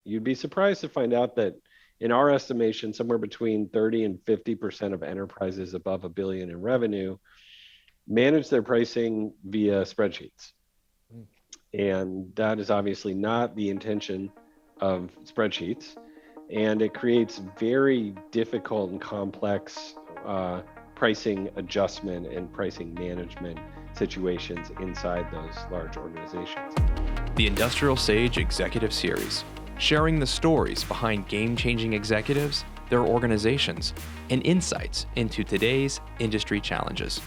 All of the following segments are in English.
you'd be surprised to find out that in our estimation, somewhere between 30 and 50% of enterprises above a billion in revenue manage their pricing via spreadsheets. And that is obviously not the intention of spreadsheets. And it creates very difficult and complex pricing adjustment and pricing management situations inside those large organizations. The Industrial Sage Executive Series, sharing the stories behind game-changing executives, their organizations, and insights into today's industry challenges.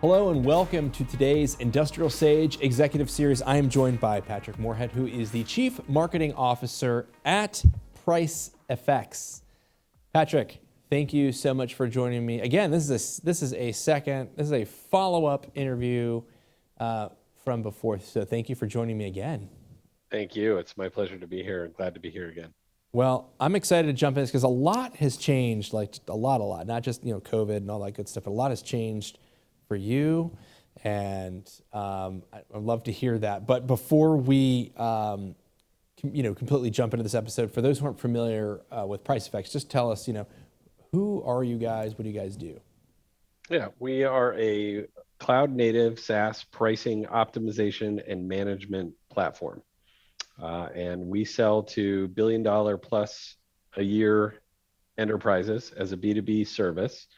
Hello and welcome to today's Industrial Sage Executive Series. I am joined by Patrick Moorhead, who is the Chief Marketing Officer at PriceFX. Patrick, thank you so much for joining me. Again, this is a follow-up interview from before, so thank you for joining me again. Thank you. It's my pleasure to be here and glad to be here again. Well, I'm excited to jump in because a lot has changed, like a lot, not just COVID and all that good stuff, but a lot has changed for you, and I'd love to hear that. But before we, completely jump into this episode, for those who aren't familiar with PriceFX, just tell us, who are you guys? What do you guys do? Yeah, we are a cloud-native SaaS pricing optimization and management platform, and we sell to billion-dollar plus a year enterprises as a B2B service.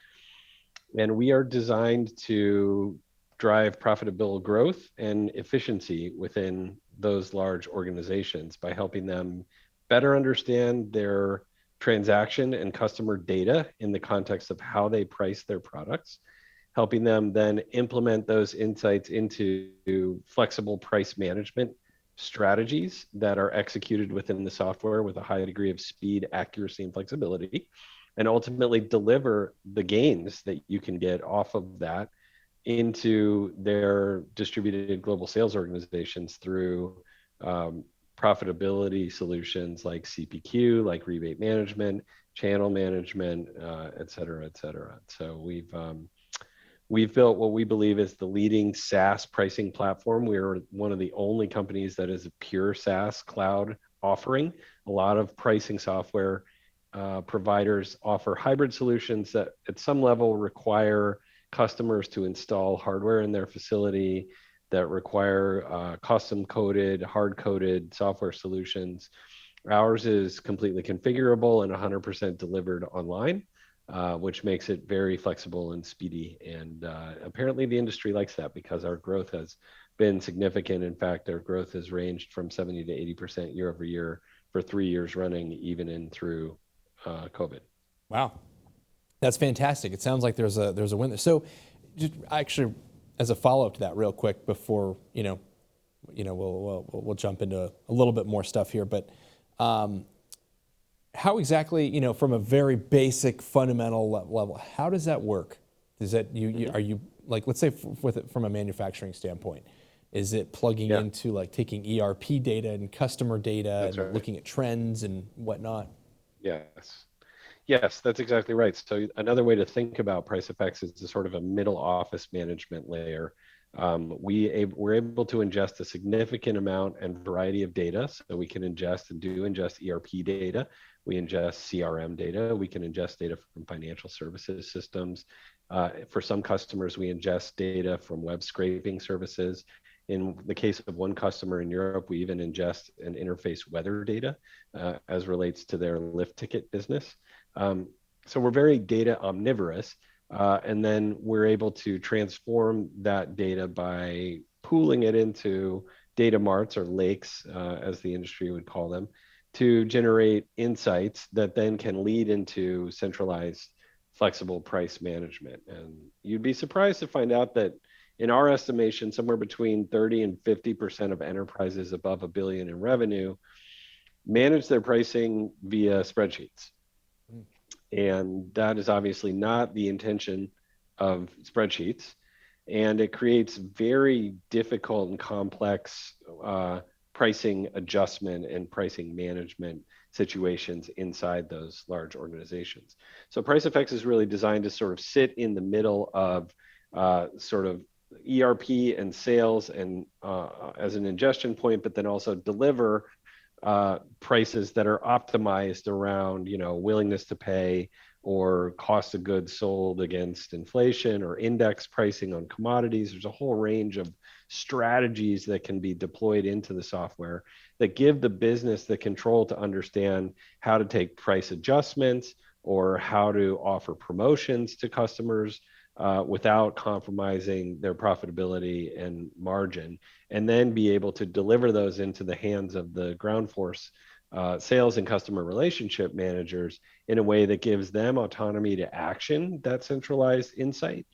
And we are designed to drive profitable growth and efficiency within those large organizations by helping them better understand their transaction and customer data in the context of how they price their products, helping them then implement those insights into flexible price management strategies that are executed within the software with a high degree of speed, accuracy, and flexibility, and ultimately deliver the gains that you can get off of that into their distributed global sales organizations through profitability solutions like CPQ, like rebate management, channel management, et cetera, et cetera. So we've built what we believe is the leading SaaS pricing platform. We are one of the only companies that is a pure SaaS cloud offering. A lot of pricing software providers offer hybrid solutions that at some level require customers to install hardware in their facility, that require custom coded, hard coded software solutions. Ours is completely configurable and 100% delivered online, which makes it very flexible and speedy. And apparently the industry likes that because our growth has been significant. In fact, our growth has ranged from 70 to 80% year over year for 3 years running, even in through COVID. Wow, that's fantastic. It sounds like there's a win there. So, just actually, as a follow up to that, real quick, before we'll jump into a little bit more stuff here. But how exactly, from a very basic fundamental level, how does that work? Is that are you like, let's say from a manufacturing standpoint, is it plugging into like taking ERP data and customer data and right. looking at trends and whatnot? Yes, that's exactly right. So another way to think about PriceFX is a sort of a middle office management layer. We're able to ingest a significant amount and variety of data. So we can ingest ERP data. We ingest CRM data. We can ingest data from financial services systems. For some customers, we ingest data from web scraping services. In the case of one customer in Europe, we even ingest and interface weather data as relates to their lift ticket business. So we're very data omnivorous, and then we're able to transform that data by pooling it into data marts or lakes, as the industry would call them, to generate insights that then can lead into centralized flexible price management. And you'd be surprised to find out that in our estimation, somewhere between 30 and 50% of enterprises above a billion in revenue manage their pricing via spreadsheets. And that is obviously not the intention of spreadsheets. And it creates very difficult and complex pricing adjustment and pricing management situations inside those large organizations. So PriceFX is really designed to sort of sit in the middle of sort of ERP and sales and as an ingestion point, but then also deliver prices that are optimized around, willingness to pay or cost of goods sold against inflation or index pricing on commodities. There's a whole range of strategies that can be deployed into the software that give the business the control to understand how to take price adjustments or how to offer promotions to customers without compromising their profitability and margin, and then be able to deliver those into the hands of the ground force sales and customer relationship managers in a way that gives them autonomy to action that centralized insight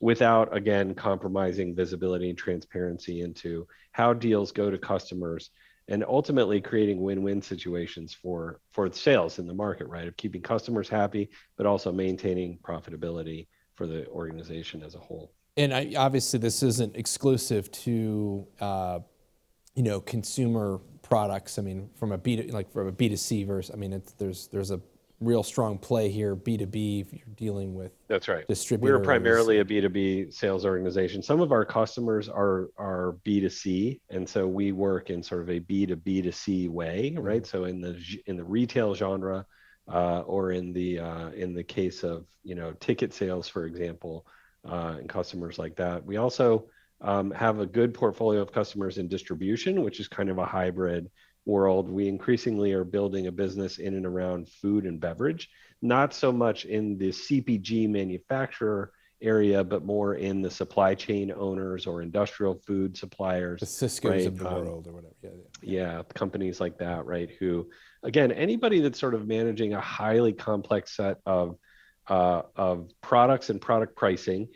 without, again, compromising visibility and transparency into how deals go to customers, and ultimately creating win-win situations for sales in the market, right? Of keeping customers happy, but also maintaining profitability for the organization as a whole. And obviously, this isn't exclusive to consumer products. I mean, from a B2C versus, I mean, there's a real strong play here, B2B, if you're dealing with. That's right. Distributors. We're primarily a B2B sales organization. Some of our customers are B2C, and so we work in sort of a B2B2C way, right? Mm-hmm. So in the retail genre, or in the case of ticket sales, for example, and customers like that. We also have a good portfolio of customers in distribution, which is kind of a hybrid world. We increasingly are building a business in and around food and beverage, not so much in the CPG manufacturer area, but more in the supply chain owners or industrial food suppliers. The Cisco's, right, of the world or whatever. Yeah, companies like that, right? Who, again, anybody that's sort of managing a highly complex set of products and product pricing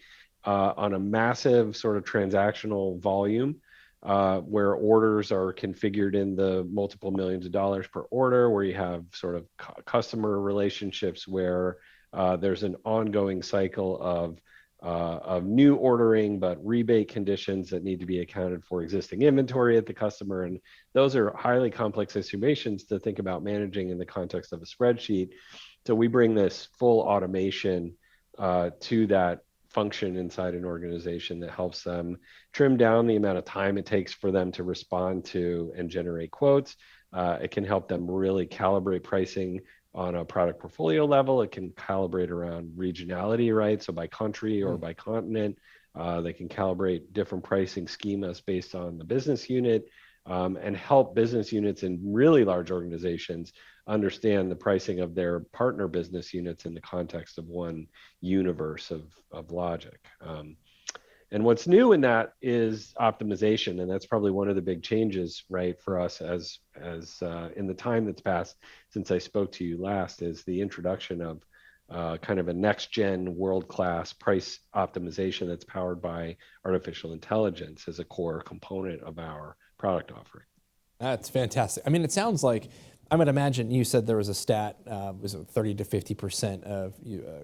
on a massive sort of transactional volume, where orders are configured in the multiple millions of dollars per order, where you have sort of customer relationships where there's an ongoing cycle of new ordering, but rebate conditions that need to be accounted for existing inventory at the customer. And those are highly complex situations to think about managing in the context of a spreadsheet. So we bring this full automation to that function inside an organization that helps them trim down the amount of time it takes for them to respond to and generate quotes. It can help them really calibrate pricing on a product portfolio level. It can calibrate around regionality, right? So by country or by continent, they can calibrate different pricing schemas based on the business unit, and help business units in really large organizations understand the pricing of their partner business units in the context of one universe of logic. And what's new in that is optimization, and that's probably one of the big changes, right, for us as in the time that's passed since I spoke to you last, is the introduction of kind of a next-gen world-class price optimization that's powered by artificial intelligence as a core component of our product offering. That's fantastic. I mean, it sounds like, I would imagine you said there was a stat, was it 30 to 50% of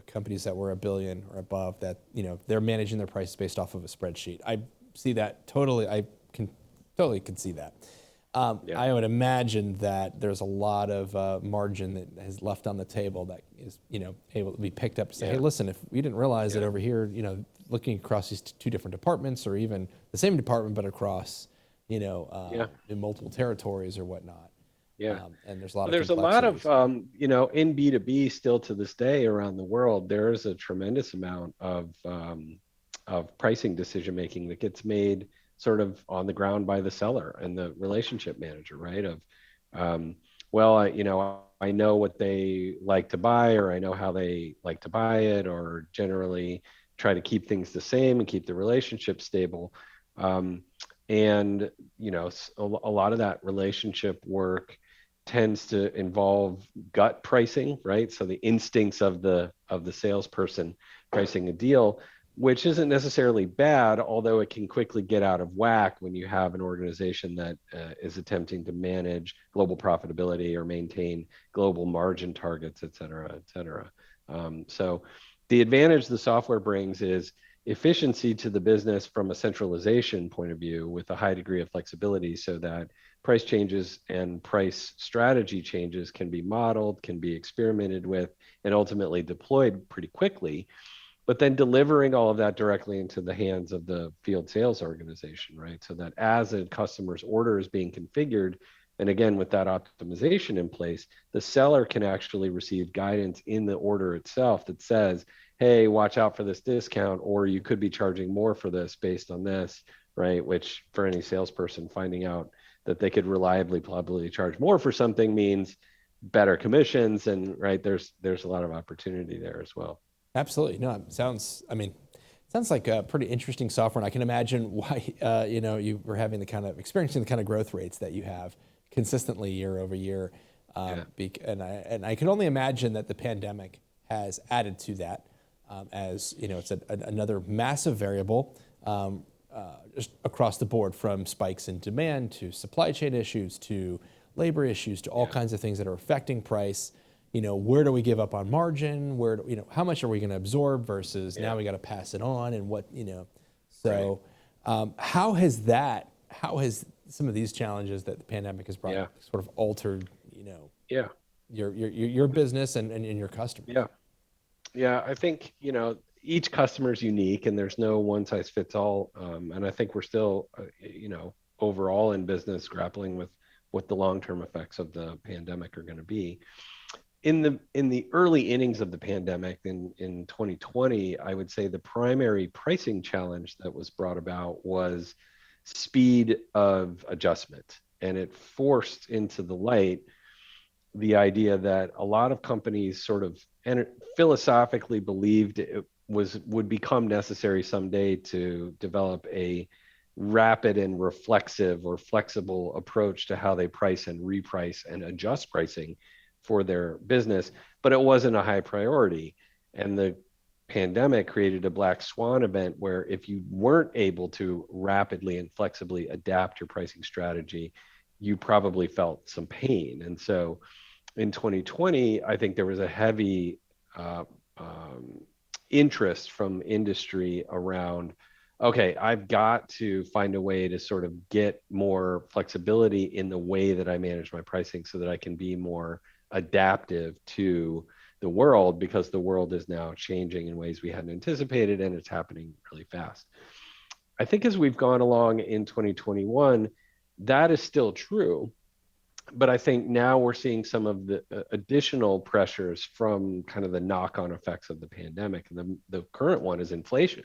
companies that were $1 billion or above that, they're managing their prices based off of a spreadsheet. I see that totally. I can totally see that. Yeah. I would imagine that there's a lot of margin that is left on the table that is, able to be picked up to say, hey, listen, if we didn't realize that over here, looking across these two different departments, or even the same department, but across, in multiple territories or whatnot. Yeah. And there's a lot of in B2B still to this day around the world, there is a tremendous amount of pricing decision making that gets made sort of on the ground by the seller and the relationship manager, right? I know what they like to buy, or I know how they like to buy it, or generally try to keep things the same and keep the relationship stable. And a lot of that relationship work tends to involve gut pricing, right? So the instincts of the salesperson pricing a deal, which isn't necessarily bad, although it can quickly get out of whack when you have an organization that is attempting to manage global profitability or maintain global margin targets, et cetera, et cetera. So the advantage the software brings is efficiency to the business from a centralization point of view, with a high degree of flexibility, so that price changes and price strategy changes can be modeled, can be experimented with, and ultimately deployed pretty quickly. but then delivering all of that directly into the hands of the field sales organization, right? So that as a customer's order is being configured, and again, with that optimization in place, the seller can actually receive guidance in the order itself that says, hey, watch out for this discount, or you could be charging more for this based on this, right? Which for any salesperson, finding out that they could reliably probably charge more for something means better commissions, and right, there's a lot of opportunity there as well. Absolutely. No, it sounds like a pretty interesting software, and I can imagine why you were having experiencing the kind of growth rates that you have consistently year over year. And I can only imagine that the pandemic has added to that, as it's another massive variable just across the board, from spikes in demand to supply chain issues to labor issues to all kinds of things that are affecting price. Where do we give up on margin? How much are we going to absorb versus now we got to pass it on, and what. So how has some of these challenges that the pandemic has brought sort of altered, your business and your customers? I think each customer is unique, and there's no one size fits all. And I think we're still overall in business grappling with what the long-term effects of the pandemic are going to be. In the early innings of the pandemic in 2020, I would say the primary pricing challenge that was brought about was speed of adjustment. And it forced into the light the idea that a lot of companies sort of philosophically believed it would become necessary someday to develop a rapid and reflexive or flexible approach to how they price and reprice and adjust pricing for their business, but it wasn't a high priority. And the pandemic created a black swan event where if you weren't able to rapidly and flexibly adapt your pricing strategy, you probably felt some pain. And so in 2020, I think there was a heavy interest from industry around, okay, I've got to find a way to sort of get more flexibility in the way that I manage my pricing so that I can be more adaptive to the world, because the world is now changing in ways we hadn't anticipated, and it's happening really fast. I think as we've gone along in 2021, that is still true. But I think now we're seeing some of the additional pressures from kind of the knock-on effects of the pandemic. And the current one is inflation,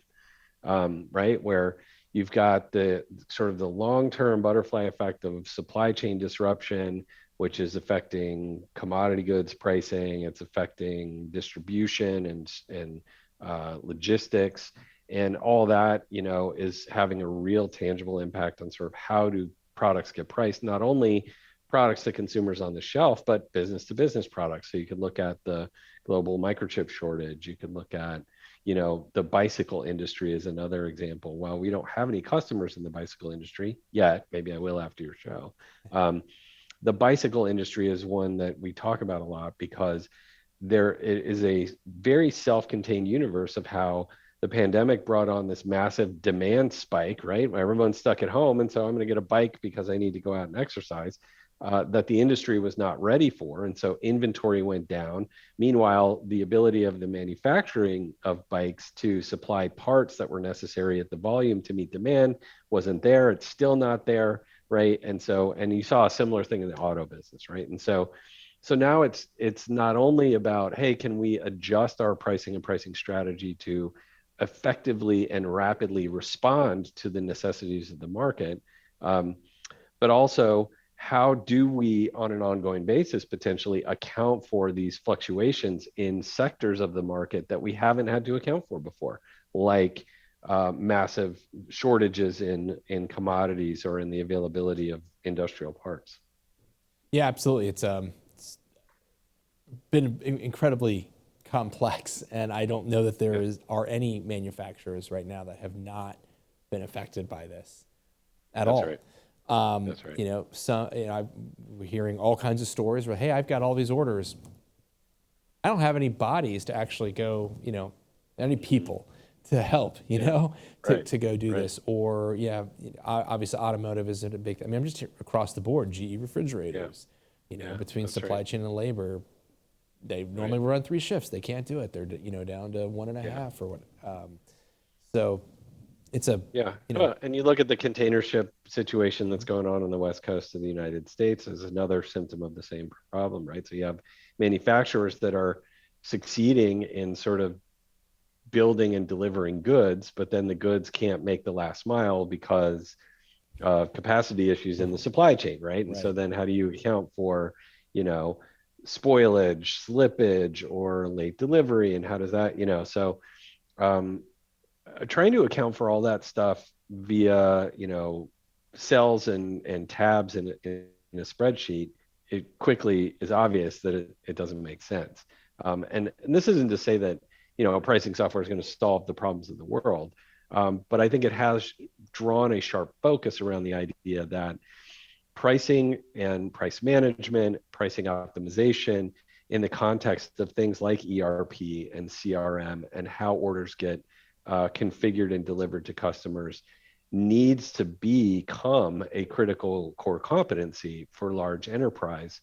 right? Where you've got the sort of the long-term butterfly effect of supply chain disruption, which is affecting commodity goods pricing. It's affecting distribution and logistics, and all that, is having a real tangible impact on sort of how do products get priced, not only products to consumers on the shelf, but business to business products. So you could look at the global microchip shortage. You could look at, the bicycle industry is another example. While we don't have any customers in the bicycle industry yet, maybe I will after your show. The bicycle industry is one that we talk about a lot because there is a very self-contained universe of how the pandemic brought on this massive demand spike, right? Everyone's stuck at home, and so I'm going to get a bike because I need to go out and exercise, that the industry was not ready for. And so inventory went down. Meanwhile, the ability of the manufacturing of bikes to supply parts that were necessary at the volume to meet demand wasn't there. It's still not there, right? And you saw a similar thing in the auto business, right? And so now it's not only about, hey, can we adjust our pricing and pricing strategy to effectively and rapidly respond to the necessities of the market, but also how do we, on an ongoing basis, potentially account for these fluctuations in sectors of the market that we haven't had to account for before, like massive shortages in commodities or in the availability of industrial parts. Yeah, absolutely. It's been incredibly complex, and I don't know that there are any manufacturers right now that have not been affected by this at all. Right. That's right. We're hearing all kinds of stories where, hey, I've got all these orders. I don't have any bodies to actually go, any people to help, to go do this. Or, obviously automotive isn't a big thing. I'm just here across the board, GE refrigerators, between supply chain and labor, they normally run 3 shifts. They can't do it. They're, down to 1.5 or what. So it's a, and you look at the container ship situation that's going on the West Coast of the United States as another symptom of the same problem, right? So you have manufacturers that are succeeding in sort of building and delivering goods, but then the goods can't make the last mile because of capacity issues in the supply chain, right? And so then how do you account for, spoilage, slippage, or late delivery, and how does that, so trying to account for all that stuff via, cells and tabs in a spreadsheet, it quickly is obvious that it doesn't make sense. And this isn't to say that, pricing software is going to solve the problems of the world. But I think it has drawn a sharp focus around the idea that pricing and price management, pricing optimization in the context of things like ERP and CRM and how orders get configured and delivered to customers needs to become a critical core competency for large enterprise.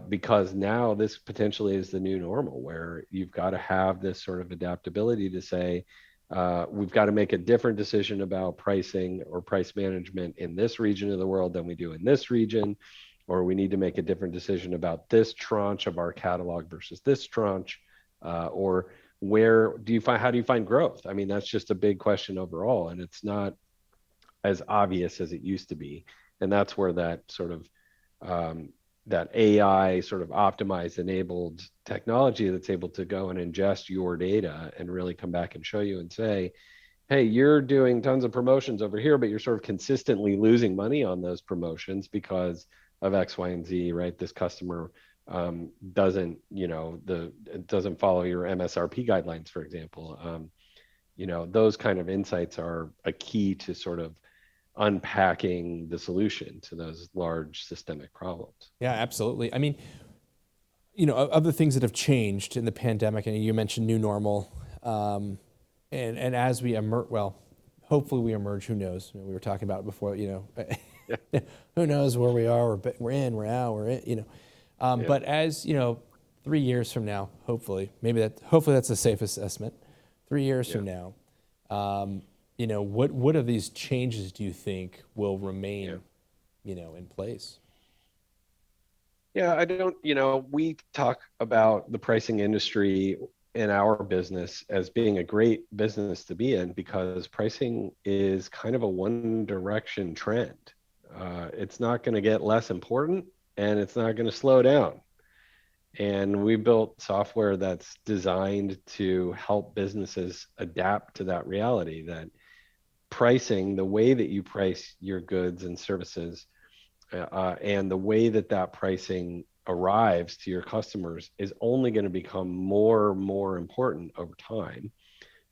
Because now this potentially is the new normal, where you've got to have this sort of adaptability to say, we've got to make a different decision about pricing or price management in this region of the world than we do in this region, or we need to make a different decision about this tranche of our catalog versus this tranche, or how do you find growth? I mean, that's just a big question overall, and it's not as obvious as it used to be. And that's where that sort of that AI sort of optimized, enabled technology that's able to go and ingest your data and really come back and show you and say, hey, you're doing tons of promotions over here, but you're sort of consistently losing money on those promotions because of X, Y, and Z, right? This customer doesn't, it doesn't follow your MSRP guidelines, for example. Those kind of insights are a key to sort of unpacking the solution to those large systemic problems. Yeah, absolutely. I mean, of the things that have changed in the pandemic, and you mentioned new normal, and as we emerge, hopefully we emerge, who knows? We were talking about it before, who knows where we are, we're in, we're out, we're in, but as, 3 years from now, hopefully that's the safest estimate, 3 years from now, what of these changes do you think will remain, in place? Yeah, I don't, we talk about the pricing industry in our business as being a great business to be in because pricing is kind of a one direction trend. It's not going to get less important and it's not going to slow down. And we built software that's designed to help businesses adapt to that reality, that pricing, the way that you price your goods and services, and the way that pricing arrives to your customers is only going to become more and more important over time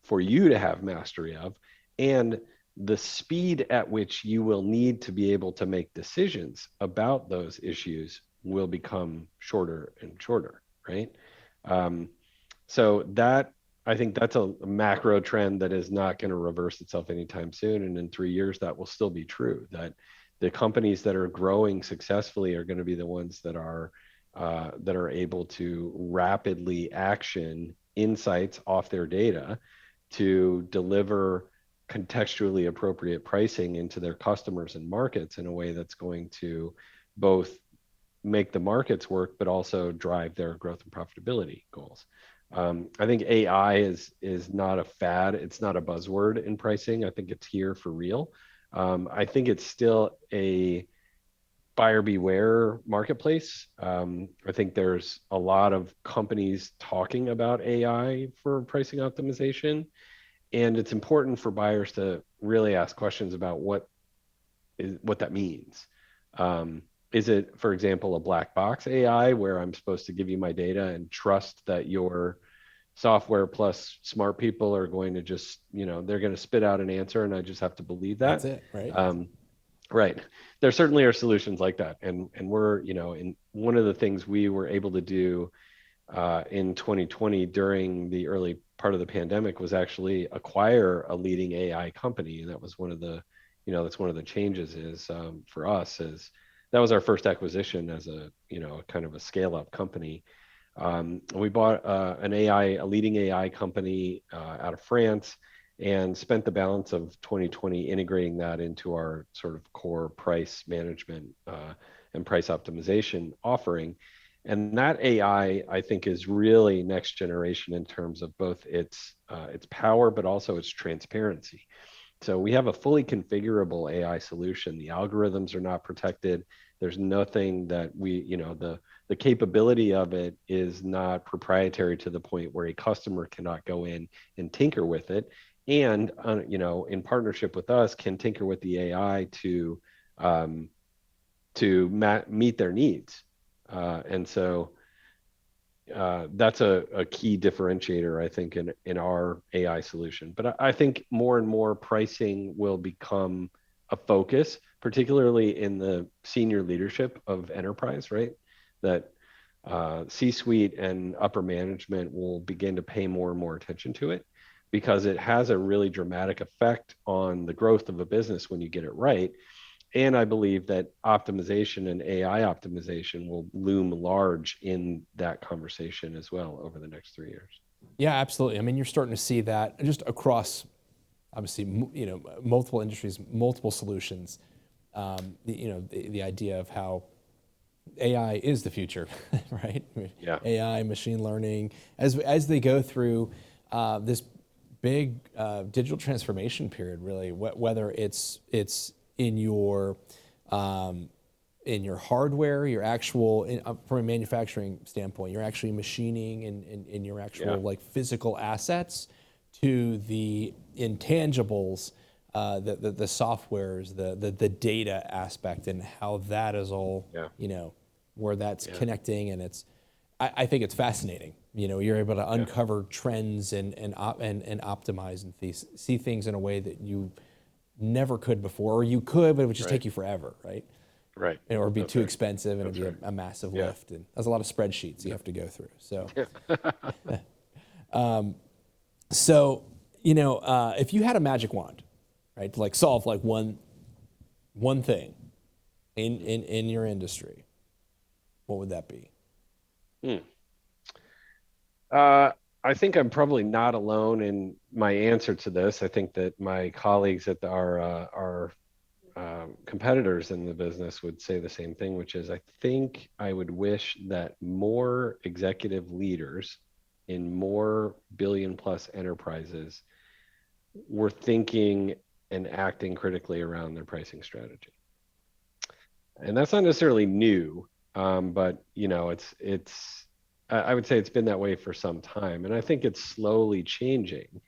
for you to have mastery of. And the speed at which you will need to be able to make decisions about those issues will become shorter and shorter, right? So that, I think that's a macro trend that is not going to reverse itself anytime soon. And in 3 years, that will still be true, that the companies that are growing successfully are going to be the ones that are able to rapidly action insights off their data to deliver contextually appropriate pricing into their customers and markets in a way that's going to both make the markets work, but also drive their growth and profitability goals. I think AI is not a fad. It's not a buzzword in pricing. I think it's here for real. I think it's still a buyer beware marketplace. I think there's a lot of companies talking about AI for pricing optimization, and it's important for buyers to really ask questions about what that means. Is it, for example, a black box AI where I'm supposed to give you my data and trust that your software plus smart people are going to just, they're going to spit out an answer and I just have to believe that? That's it, right? Right. There certainly are solutions like that. And we're, in one of the things we were able to do in 2020 during the early part of the pandemic was actually acquire a leading AI company. And that was one of the, that's one of the changes is for us is that was our first acquisition as a, kind of a scale up company. We bought a leading AI company out of France, and spent the balance of 2020 integrating that into our sort of core price management and price optimization offering. And that AI, I think, is really next generation in terms of both its power, but also its transparency. So we have a fully configurable AI solution. The algorithms are not protected. There's nothing that the capability of it is not proprietary to the point where a customer cannot go in and tinker with it. And, in partnership with us, can tinker with the AI to meet their needs. And so that's a key differentiator, I think, in our AI solution. But I think more and more pricing will become a focus, particularly in the senior leadership of enterprise, right? That C-suite and upper management will begin to pay more and more attention to it, because it has a really dramatic effect on the growth of a business when you get it right. And I believe that optimization and AI optimization will loom large in that conversation as well over the next 3 years. Yeah, absolutely. I mean, you're starting to see that just across, obviously, multiple industries, multiple solutions. The idea of how AI is the future, right? Yeah. AI, machine learning, as they go through this big digital transformation period, really, whether it's in your hardware, your actual, from a manufacturing standpoint, you're actually machining in your actual like physical assets, to the intangibles, the softwares, the data aspect, and how that is all, where that's connecting. And I think it's fascinating. You're able to uncover trends and optimize and see things in a way that you never could before, or you could, but it would just take you forever, right? Right. Or it'd be too expensive, and it'd be a massive lift, and there's a lot of spreadsheets you have to go through. So, if you had a magic wand, right, to like solve like one thing in your industry, what would that be? I think I'm probably not alone in my answer to this. I think that my colleagues at our competitors in the business would say the same thing, which is, I think I would wish that more executive leaders in more billion-plus enterprises were thinking and acting critically around their pricing strategy. And that's not necessarily new, but I would say it's been that way for some time, and I think it's slowly changing.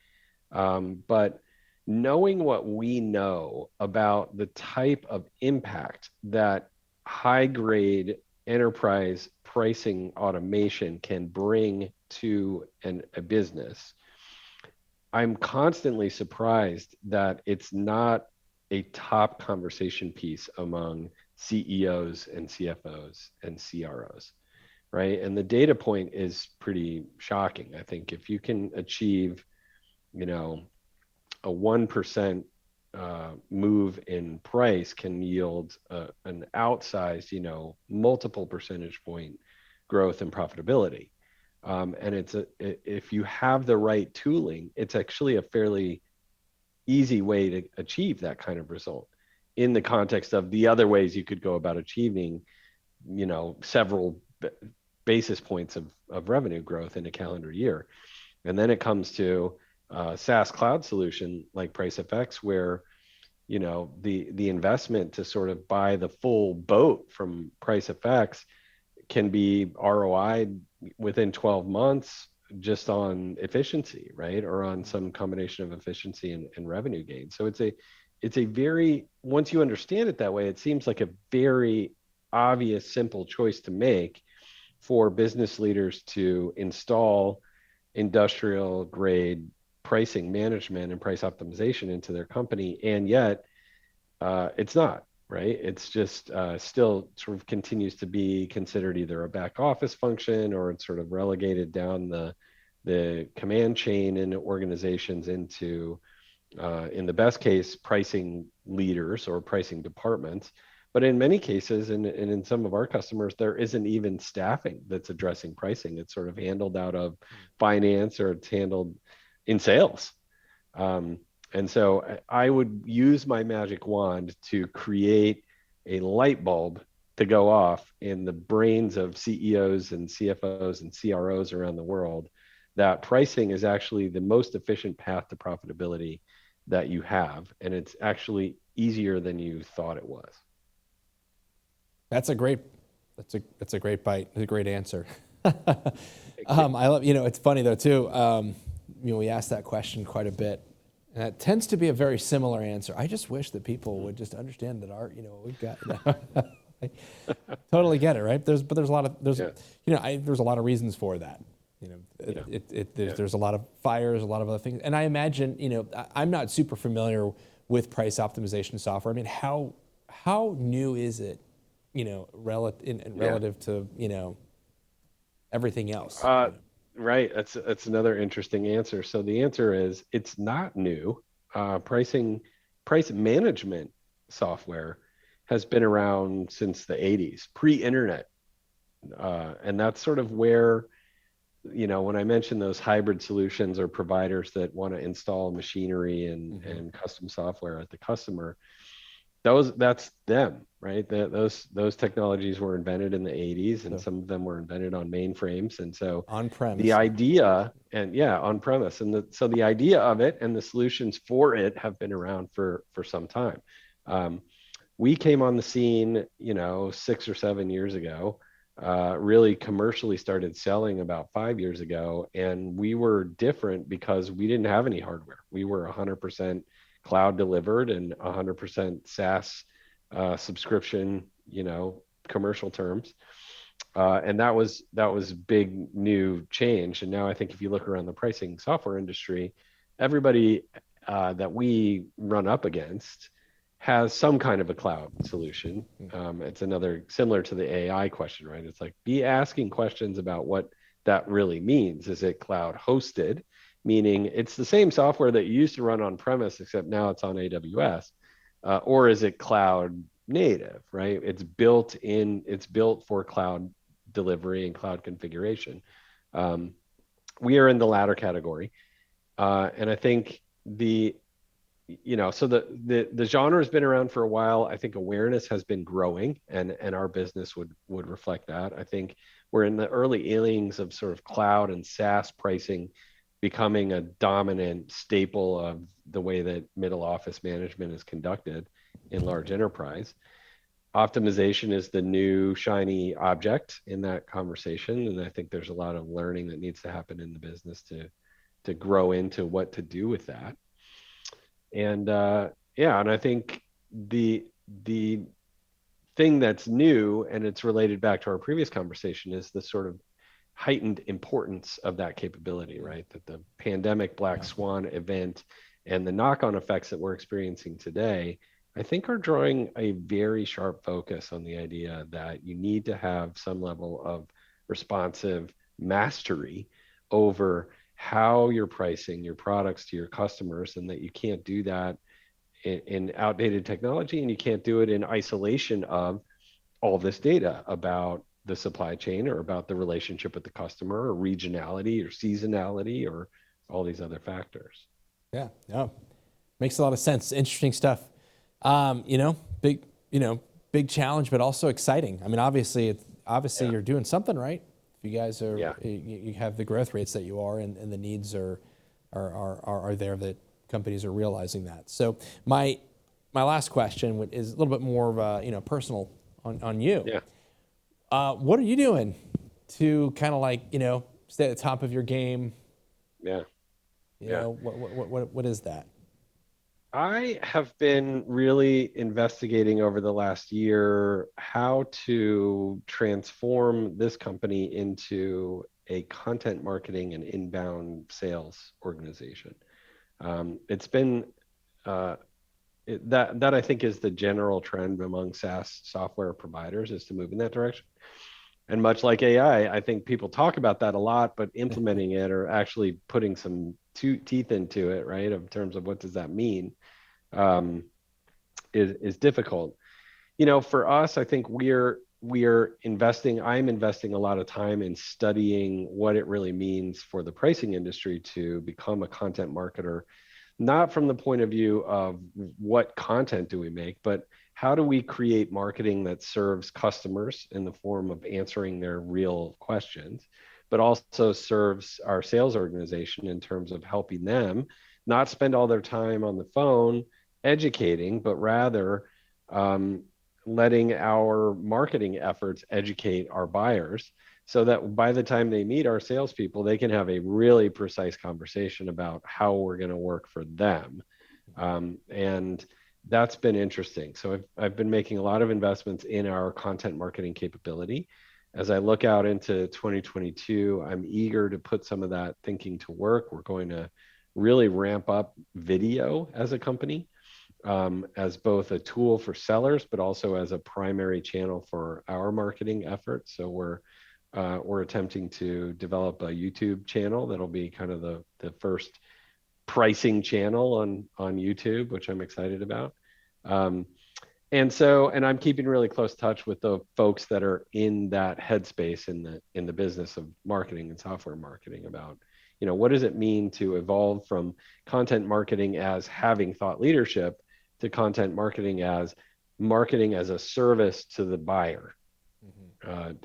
But knowing what we know about the type of impact that high-grade enterprise pricing automation can bring to a business, I'm constantly surprised that it's not a top conversation piece among CEOs and CFOs and CROs. Right. And the data point is pretty shocking. I think if you can achieve, a 1% move in price can yield an outsized, multiple percentage point growth in profitability. And if you have the right tooling, it's actually a fairly easy way to achieve that kind of result in the context of the other ways you could go about achieving, several basis points of revenue growth in a calendar year. And then it comes to SaaS cloud solution like PriceFX, where the investment to sort of buy the full boat from PriceFX can be ROI within 12 months just on efficiency, right? Or on some combination of efficiency and revenue gain. So it's a very, once you understand it that way, it seems like a very obvious, simple choice to make for business leaders to install industrial grade pricing management and price optimization into their company. And yet it's not, right? It's just still sort of continues to be considered either a back office function, or it's sort of relegated down the command chain in organizations into, in the best case, pricing leaders or pricing departments. But in many cases, and in some of our customers, there isn't even staffing that's addressing pricing. It's sort of handled out of finance, or it's handled in sales. And so I would use my magic wand to create a light bulb to go off in the brains of CEOs and CFOs and CROs around the world, that pricing is actually the most efficient path to profitability that you have. And it's actually easier than you thought it was. That's a great bite. That's a great answer. I love, it's funny though too. We ask that question quite a bit, and that tends to be a very similar answer. I just wish that people would just understand that we've got. I totally get it, right? There's a lot of there's a lot of reasons for that. There's a lot of fires, a lot of other things, and I imagine I'm not super familiar with price optimization software. I mean, how new is it? Relative to everything else. Right. That's another interesting answer. So the answer is it's not new. Price management software has been around since the 80s, pre-internet. And that's sort of where, when I mention those hybrid solutions or providers that want to install machinery and custom software at the customer, that's them, right? Those technologies were invented in the 80s, and some of them were invented on mainframes. And so on-premise, the idea, on-premise. And so the idea of it and the solutions for it have been around for some time. We came on the scene, 6 or 7 years ago, really commercially started selling about 5 years ago. And we were different because we didn't have any hardware. We were 100% cloud delivered and 100% SaaS subscription, commercial terms. And that was big new change. And now I think if you look around the pricing software industry, everybody that we run up against has some kind of a cloud solution. It's another similar to the AI question, right? It's like, be asking questions about what that really means. Is it cloud hosted? Meaning it's the same software that you used to run on premise, except now it's on AWS, or is it cloud native, right? It's built for cloud delivery and cloud configuration. We are in the latter category. And I think the genre has been around for a while. I think awareness has been growing, and our business would reflect that. I think we're in the early innings of sort of cloud and SaaS pricing becoming a dominant staple of the way that middle office management is conducted in large enterprise. Optimization is the new shiny object in that conversation. And I think there's a lot of learning that needs to happen in the business to grow into what to do with that. And and I think the thing that's new, and it's related back to our previous conversation, is the sort of heightened importance of that capability, right? That the pandemic black swan event and the knock-on effects that we're experiencing today, I think are drawing a very sharp focus on the idea that you need to have some level of responsive mastery over how you're pricing your products to your customers, and that you can't do that in outdated technology, and you can't do it in isolation of all this data about the supply chain, or about the relationship with the customer, or regionality, or seasonality, or all these other factors. Yeah, makes a lot of sense. Interesting stuff. Big challenge, but also exciting. I mean, obviously you're doing something right. If you guys are, you have the growth rates that you are, and the needs are there, that companies are realizing that. So my last question is a little bit more of a personal on you. Yeah. What are you doing to kind of stay at the top of your game? Yeah. What is that? I have been really investigating over the last year how to transform this company into a content marketing and inbound sales organization. It's been that I think is the general trend among SaaS software providers, is to move in that direction. And much like AI, I think people talk about that a lot, but implementing it, or actually putting some teeth into it, right, in terms of what does that mean, is difficult. For us, I think I'm investing a lot of time in studying what it really means for the pricing industry to become a content marketer, not from the point of view of what content do we make, but how do we create marketing that serves customers in the form of answering their real questions, but also serves our sales organization in terms of helping them not spend all their time on the phone educating, but rather letting our marketing efforts educate our buyers so that by the time they meet our salespeople, they can have a really precise conversation about how we're going to work for them. And that's been interesting. So I've been making a lot of investments in our content marketing capability. As I look out into 2022, I'm eager to put some of that thinking to work. We're going to really ramp up video as a company, as both a tool for sellers, but also as a primary channel for our marketing efforts. So we're attempting to develop a YouTube channel that'll be kind of the first pricing channel on YouTube, which I'm excited about. And I'm keeping really close touch with the folks that are in that headspace in the business of marketing and software marketing about, what does it mean to evolve from content marketing as having thought leadership to content marketing as a service to the buyer,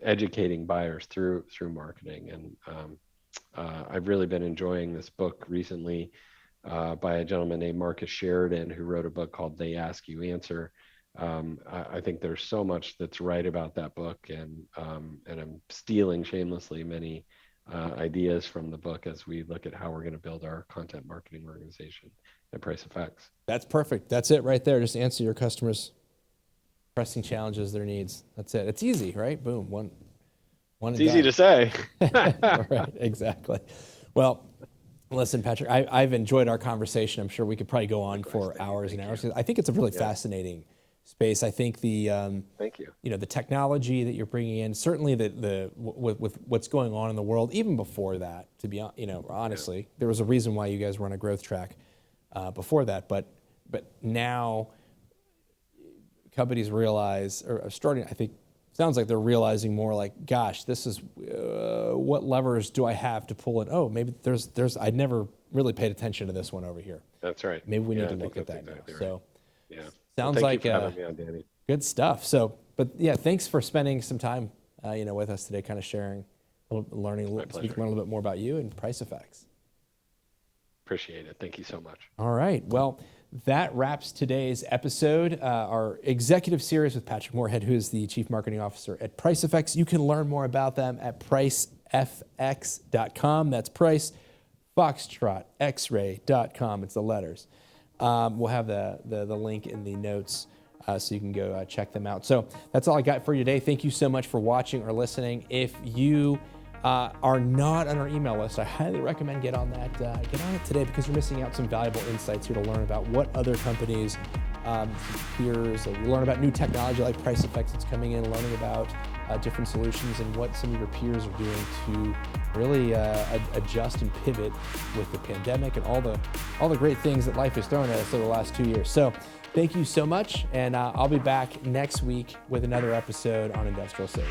educating buyers through marketing. And I've really been enjoying this book recently by a gentleman named Marcus Sheridan, who wrote a book called They Ask You Answer. I think there's so much that's right about that book, and I'm stealing shamelessly many ideas from the book as we look at how we're going to build our content marketing organization at PriceFX. That's perfect. That's it right there. Just answer your customers' pressing challenges, their needs. That's it. It's easy, right? Boom. One. It's easy to say. Right. Exactly. Well, listen, Patrick, I've enjoyed our conversation. I'm sure we could probably go on for hours and hours. I think it's a really fascinating space. I think thank you. The technology that you're bringing in, certainly with what's going on in the world, even before that, to be honestly, there was a reason why you guys were on a growth track before that, but now companies realize, or are starting, I think, sounds like they're realizing more like, gosh, this is what levers do I have to pull it? Oh, maybe there's I'd never really paid attention to this one over here. That's right. Maybe we need to look at that exactly now. Right. So yeah, sounds like you for having me on, Danny. Good stuff. So, but yeah, thanks for spending some time, with us today, kind of sharing, learning a little bit more about you and PriceFX. Appreciate it. Thank you so much. All right. Well, that wraps today's episode, our executive series with Patrick Moorhead, who is the Chief Marketing Officer at PriceFX. You can learn more about them at pricefx.com. That's Price, Foxtrot, X-ray.com. It's the letters. We'll have the link in the notes so you can go check them out. So that's all I got for you today. Thank you so much for watching or listening. If you are not on our email list, I highly recommend get on that. Get on it today, because you're missing out some valuable insights here to learn about what other companies, peers, you learn about new technology like PriceFX that's coming in, learning about different solutions and what some of your peers are doing to really adjust and pivot with the pandemic and all the great things that life has thrown at us over the last 2 years. So thank you so much, and I'll be back next week with another episode on Industrial Sage.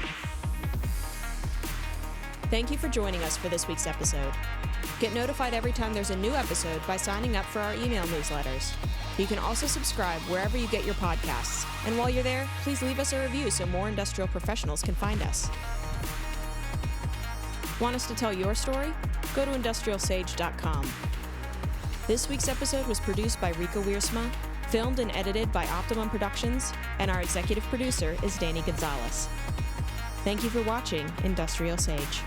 Thank you for joining us for this week's episode. Get notified every time there's a new episode by signing up for our email newsletters. You can also subscribe wherever you get your podcasts. And while you're there, please leave us a review so more industrial professionals can find us. Want us to tell your story? Go to industrialsage.com. This week's episode was produced by Rika Wiersma, filmed and edited by Optimum Productions, and our executive producer is Danny Gonzalez. Thank you for watching Industrial Sage.